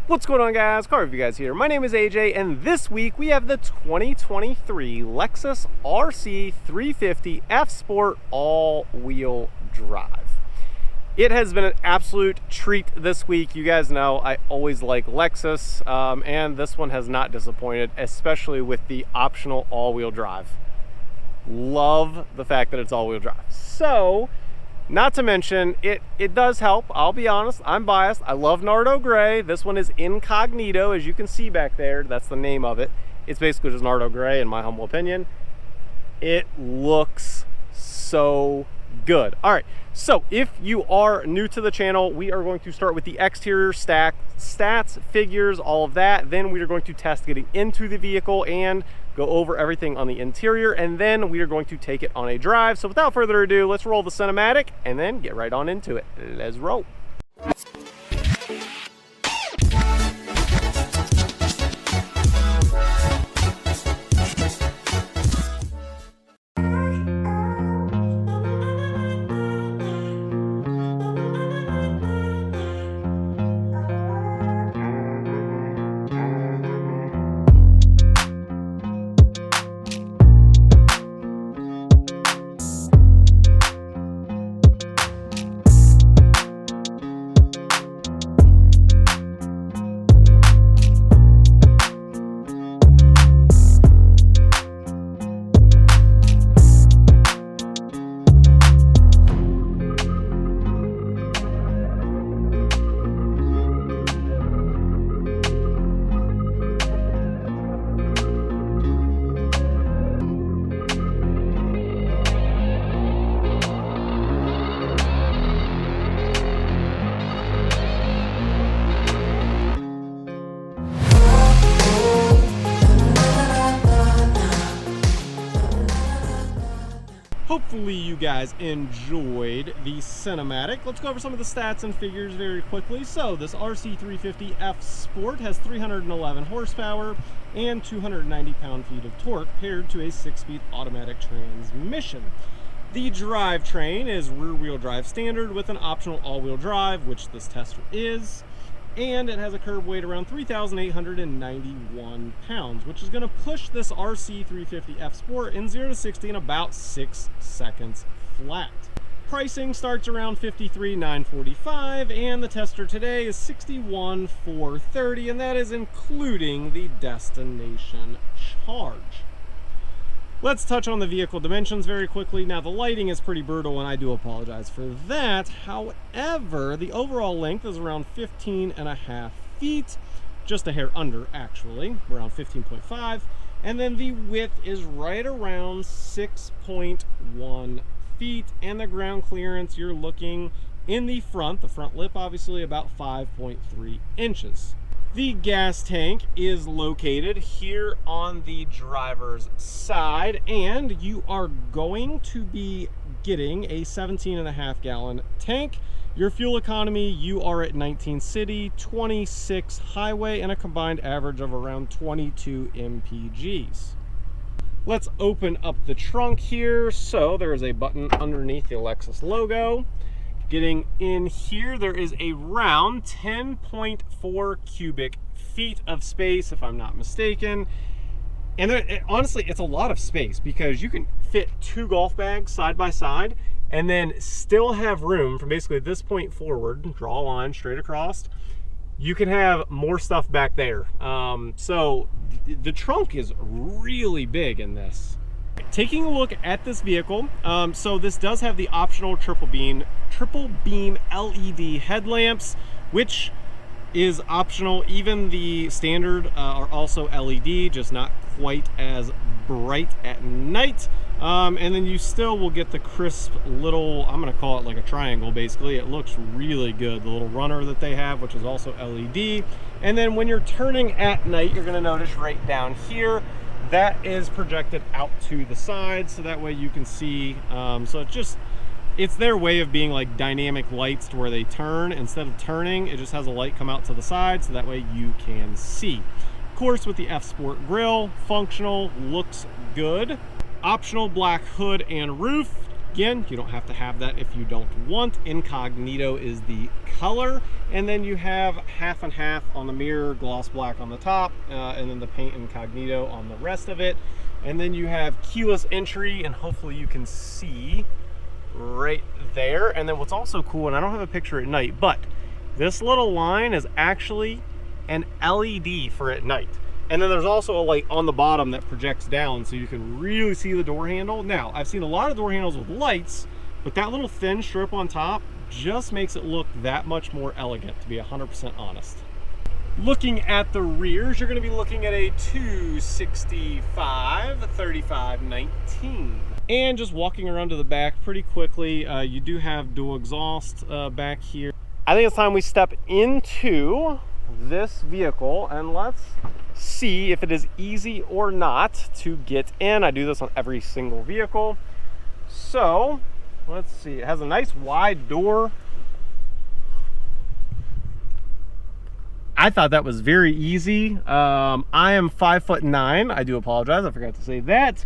What's going on, guys? Car Review Guys here. My name is AJ, and this week we have the 2023 Lexus RC 350 F Sport all-wheel drive. It has been an absolute treat this week. You guys know I always like Lexus, and this one has not disappointed, especially with the optional all-wheel drive. Love the fact that it's all-wheel drive. So, not to mention, it does help. I'll be honest, I'm biased. I love Nardo Gray. This one is Incognito, as you can see back there. That's the name of it. It's basically just Nardo Gray, in my humble opinion. It looks so good. All right, so if you are new to the channel, we are going to start with the exterior stats, figures, all of that. Then we are going to test getting into the vehicle and go over everything on the interior, and then we are going to take it on a drive. So without further ado, let's roll the cinematic and then get right on into it. Let's roll. Hopefully you guys enjoyed the cinematic. Let's go over some of the stats and figures very quickly. So this RC 350 F Sport has 311 horsepower and 290 pound-feet of torque paired to a 6-speed automatic transmission. The drivetrain is rear-wheel drive standard with an optional all-wheel drive, which this tester is. And it has a curb weight around 3,891 pounds, which is going to push this RC 350 F Sport in 0 to 60 in about 6 seconds flat. Pricing starts around $53,945, and the tester today is $61,430, and that is including the destination charge. Let's touch on the vehicle dimensions very quickly. Now, the lighting is pretty brutal, and I do apologize for that. However, the overall length is around 15.5 feet, just a hair under, actually, around 15.5. And then the width is right around 6.1 feet, and the ground clearance, you're looking in the front lip, obviously, about 5.3 inches. The gas tank is located here on the driver's side, and you are going to be getting a 17.5 gallon tank. Your fuel economy, you are at 19 city, 26 highway, and a combined average of around 22 mpgs. Let's open up the trunk here. So there is a button underneath the Lexus logo. Getting in here, there is a round 10.4 cubic feet of space, if I'm not mistaken. And honestly, it's a lot of space because you can fit 2 golf bags side by side and then still have room from basically this point forward, draw a line straight across. You can have more stuff back there. So the trunk is really big in this. Taking a look at this vehicle, so this does have the optional triple beam LED headlamps, which is optional. Even the standard are also LED, just not quite as bright at night. And then you still will get the crisp little, I'm going to call it like a triangle basically. It looks really good. The little runner that they have, which is also LED. And then when you're turning at night, you're going to notice right down here, that is projected out to the side, so that way you can see. So it's their way of being like dynamic lights to where they turn. Instead of turning, it just has a light come out to the side, so that way you can see. Of course, with the F Sport grille, functional, looks good. Optional black hood and roof. Again, you don't have to have that if you don't want. Incognito is the color. And then you have half and half on the mirror, gloss black on the top, and then the paint incognito on the rest of it. And then you have keyless entry, and hopefully you can see right there. And then what's also cool, and I don't have a picture at night, but this little line is actually an LED for at night. And then there's also a light on the bottom that projects down so you can really see the door handle. Now, I've seen a lot of door handles with lights, but that little thin strip on top just makes it look that much more elegant, to be 100% honest. Looking at the rears, you're going to be looking at a 265 3519. And just walking around to the back pretty quickly, you do have dual exhaust back here. I think it's time we step into this vehicle and let's see if it is easy or not to get in. I do this on every single vehicle. So let's see, it has a nice wide door. I thought that was very easy. I am 5'9". I do apologize, I forgot to say that.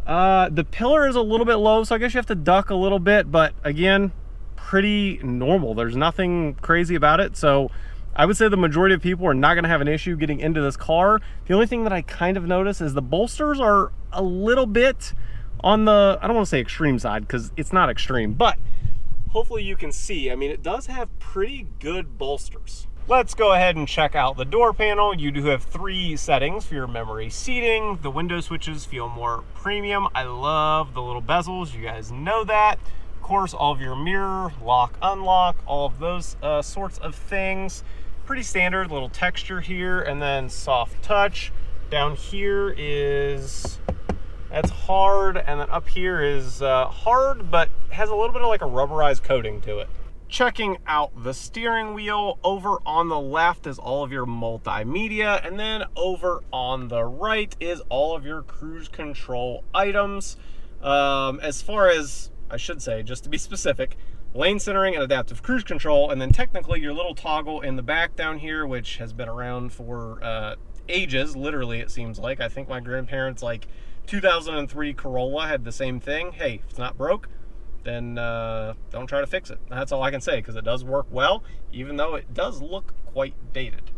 The pillar is a little bit low, so I guess you have to duck a little bit, but again, pretty normal. There's nothing crazy about it. So I would say the majority of people are not going to have an issue getting into this car. The only thing that I kind of notice is the bolsters are a little bit on the, I don't want to say extreme side because it's not extreme, but hopefully you can see. I mean, it does have pretty good bolsters. Let's go ahead and check out the door panel. You do have 3 settings for your memory seating. The window switches feel more premium. I love the little bezels. You guys know that. Of course, all of your mirror, lock, unlock, all of those sorts of things. Pretty standard little texture here, and then soft touch. Down here is, that's hard, and then up here is hard, but has a little bit of like a rubberized coating to it. Checking out the steering wheel, over on the left is all of your multimedia, and then over on the right is all of your cruise control items. As far as, I should say, just to be specific, lane centering and adaptive cruise control, and then technically your little toggle in the back down here, which has been around for ages, literally it seems like. I think my grandparents, like 2003 Corolla, had the same thing. Hey, if it's not broke, then don't try to fix it. That's all I can say, because it does work well, even though it does look quite dated.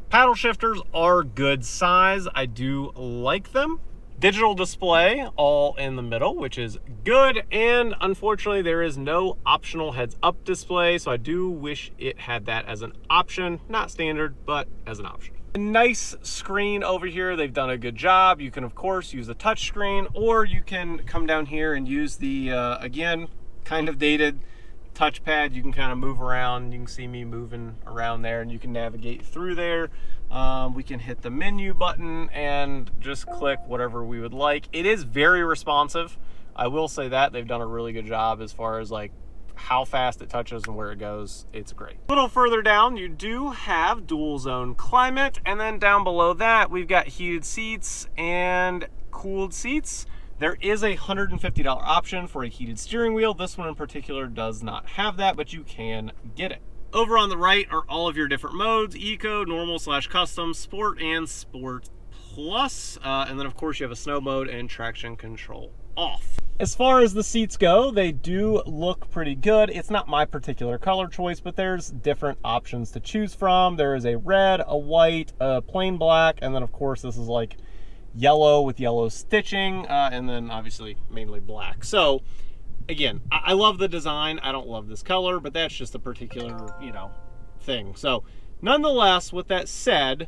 Paddle shifters are good size. I do like them. Digital display all in the middle, which is good, and unfortunately there is no optional heads-up display, so I do wish it had that as an option. Not standard, but as an option. A nice screen over here. They've done a good job. You can of course use a touch screen, or you can come down here and use the again, kind of dated touchpad. You can kind of move around. You can see me moving around there, and you can navigate through there. We can hit the menu button and just click whatever we would like. It is very responsive. I will say that they've done a really good job as far as like how fast it touches and where it goes. It's great. A little further down, you do have dual zone climate, and then down below that we've got heated seats and cooled seats. There is a $150 option for a heated steering wheel. This one in particular does not have that, but you can get it. Over on the right are all of your different modes: Eco, Normal / Custom, Sport, and Sport Plus. And then of course you have a snow mode and traction control off. As far as the seats go, they do look pretty good. It's not my particular color choice, but there's different options to choose from. There is a red, a white, a plain black, and then of course this is like yellow with yellow stitching, and then obviously mainly black. So again, I love the design. I don't love this color, but that's just a particular, you know, thing. So nonetheless, with that said,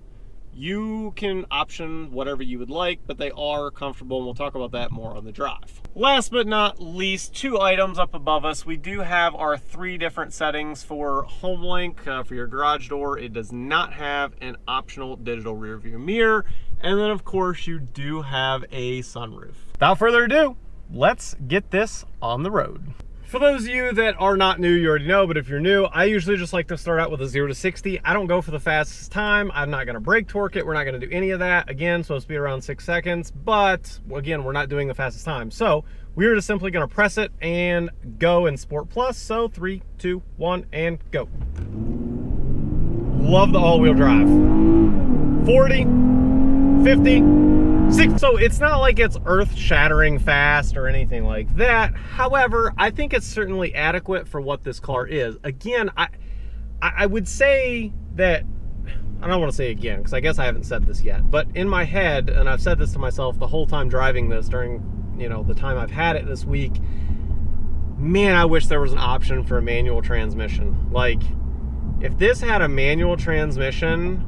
you can option whatever you would like, but they are comfortable, and we'll talk about that more on the drive. Last but not least, 2 items up above us. We do have our 3 different settings for HomeLink. For your garage door, it does not have an optional digital rear view mirror. And then of course you do have a sunroof. Without further ado, let's get this on the road. For those of you that are not new, you already know, but if you're new, I usually just like to start out with a 0 to 60. I don't go for the fastest time. I'm not gonna brake torque it. We're not gonna do any of that. Again, supposed to be around 6 seconds, but again, we're not doing the fastest time. So we're just simply gonna press it and go in Sport Plus. So 3, 2, 1, and go. Love the all-wheel drive. 40, 50, So it's not like it's earth-shattering fast or anything like that. However, I think it's certainly adequate for what this car is. Again, I would say that, I don't want to say again, because I guess I haven't said this yet, but in my head, and I've said this to myself the whole time driving this during, you know, the time I've had it this week, man, I wish there was an option for a manual transmission. Like, if this had a manual transmission,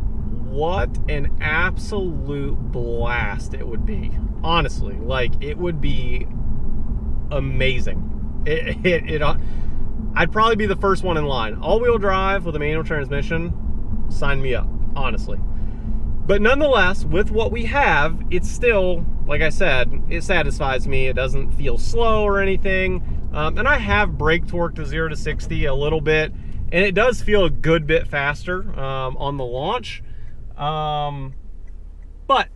what an absolute blast it would be. Honestly, like, it would be amazing. I'd probably be the first one in line. All-wheel drive with a manual transmission, sign me up, honestly. But nonetheless, with what we have, it's still, like I said, it satisfies me. It doesn't feel slow or anything. And I have brake torque to 0 to 60 a little bit, and it does feel a good bit faster on the launch. But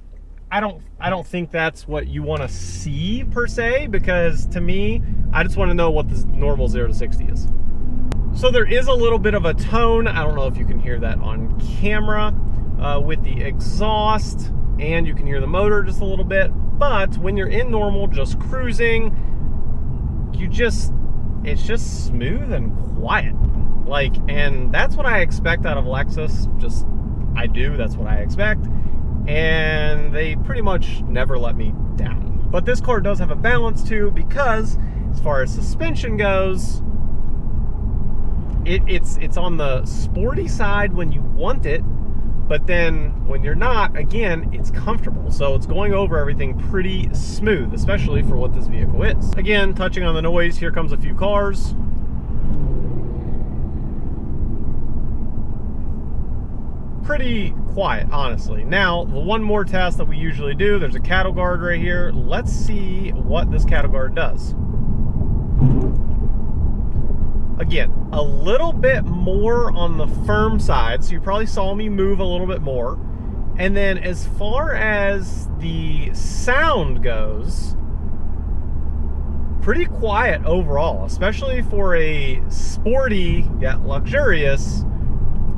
I don't think that's what you want to see per se, because to me, I just want to know what the normal 0 to 60 is. So there is a little bit of a tone. I don't know if you can hear that on camera with the exhaust, and you can hear the motor just a little bit. But when you're in normal, just cruising, it's just smooth and quiet. Like, and that's what I expect out of Lexus. That's what I expect. And they pretty much never let me down. But this car does have a balance too, because as far as suspension goes, it's on the sporty side when you want it, but then when you're not, again, it's comfortable. So it's going over everything pretty smooth, especially for what this vehicle is. Again, touching on the noise, here comes a few cars. Pretty quiet, honestly. Now, the one more test that we usually do, there's a cattle guard right here. Let's see what this cattle guard does. Again, a little bit more on the firm side, so you probably saw me move a little bit more. And then as far as the sound goes, pretty quiet overall, especially for a sporty yet luxurious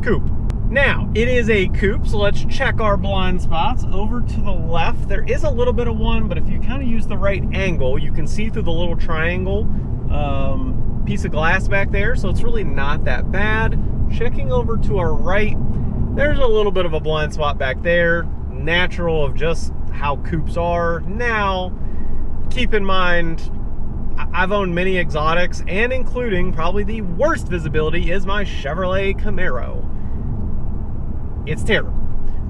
coupe. Now, it is a coupe, so let's check our blind spots. Over to the left, there is a little bit of one, but if you kind of use the right angle, you can see through the little triangle piece of glass back there, so it's really not that bad. Checking over to our right, there's a little bit of a blind spot back there, natural of just how coupes are. Now, keep in mind, I've owned many exotics, and including probably the worst visibility is my Chevrolet Camaro. It's terrible.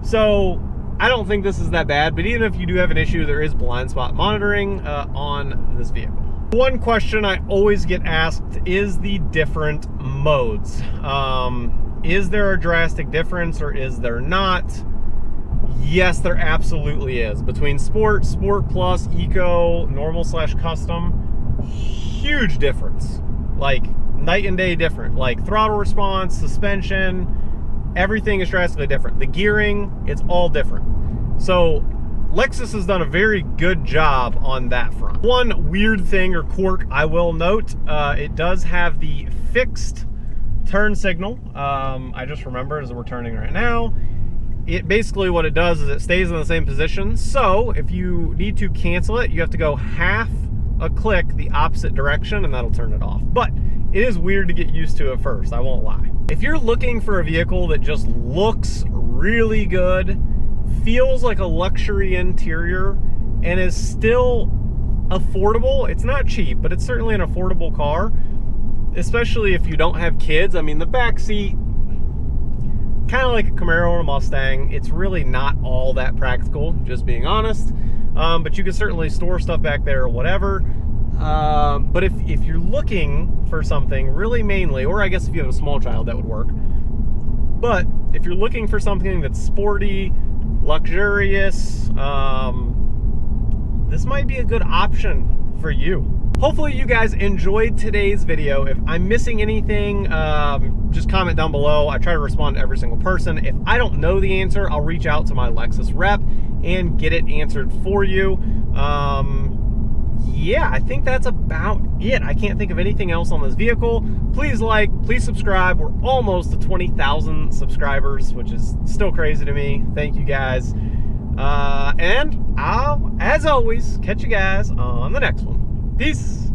So I don't think this is that bad, but even if you do have an issue, there is blind spot monitoring on this vehicle. One question I always get asked is the different modes. Is there a drastic difference or is there not? Yes, there absolutely is. Between Sport, Sport Plus, Eco, Normal / Custom, huge difference. Like night and day different. Like throttle response, suspension, everything is drastically different. The gearing, it's all different. So Lexus has done a very good job on that front. One weird thing or quirk I will note, it does have the fixed turn signal. I just remembered as we're turning right now. It basically, what it does is it stays in the same position. So if you need to cancel it, you have to go half a click the opposite direction and that'll turn it off. But it is weird to get used to at first, I won't lie. If you're looking for a vehicle that just looks really good, feels like a luxury interior, and is still affordable, it's not cheap, but it's certainly an affordable car, especially if you don't have kids. I mean, the back seat, kind of like a Camaro or a Mustang, it's really not all that practical, just being honest. But you can certainly store stuff back there or whatever. But if you're looking for something really mainly, or I guess if you have a small child, that would work. But if you're looking for something that's sporty, luxurious, this might be a good option for you. Hopefully you guys enjoyed today's video. If I'm missing anything, just comment down below. I try to respond to every single person. If I don't know the answer, I'll reach out to my Lexus rep and get it answered for you. Yeah, I think that's about it. I can't think of anything else on this vehicle. Please like, please subscribe. We're almost to 20,000 subscribers, which is still crazy to me. Thank you guys. And I'll, as always, catch you guys on the next one. Peace.